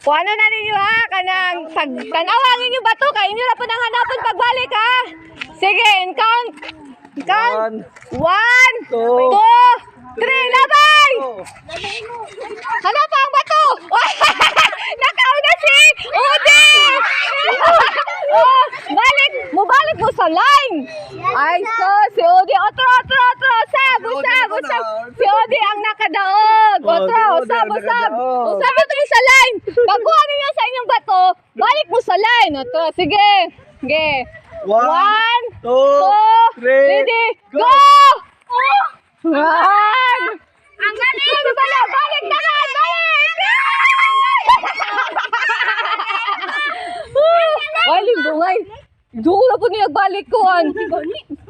Kuano na ninyo ha, kanang tanawa ninyo ba to? Kaya inyo na po nang hanapan pagbalik ha. Sige, count. Count. 1, 2, 3, labay! Hanap ang bato! Nakauna si Udi! Balik! Mubalik mo sa line! Ay, so, si Udi, otro! Usab! Si Odi ang nakadaog. Usab ito sa line. Pagkuha ninyo sa inyong bato, balik mo sa line. Otro, sige. 1, 2, 3, ready, go! Ang galing! Balik na ka! Balik! Waling bungay. Doon na po niya balik kuhan.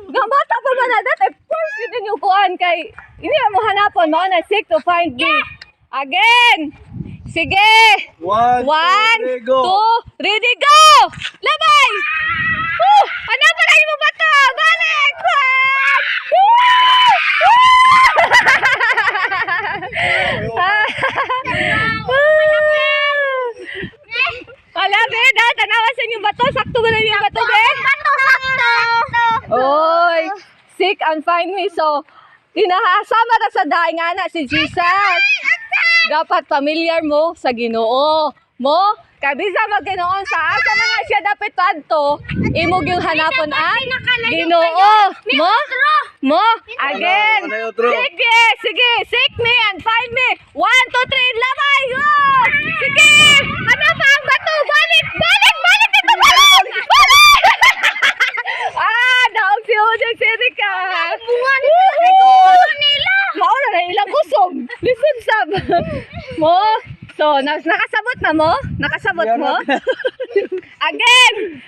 Gamata pa man na that. First dito niyo kuhan kay hindi mo hanapon. Mao na seek to find me. Again. Sige. 1, 2, ready, go! Labay! Hanapan na mo bata! Balik! Wala, be, tanawa sa inyong bato. Sakto ba na yung bato, be? Sakto! Oy, seek and find me. So, inahasama na sa daing anak si Jesus. Dapat familiar mo sa Ginoo. Mo, kabisa mag-Ginoon sa asa na nga siya dapat padto. Imog yung hanapon ang Ginoo. Mo, again. Sige, seek me and find me. 1, 2, 3, labay! Go! Sige, hanap ang bato. Balik dito, balik! Daog si Ujang Sirika. Mauna na ilang kusog. Listen, sab. Mo, so, nakasabot na mo? Nakasabot mo? Again!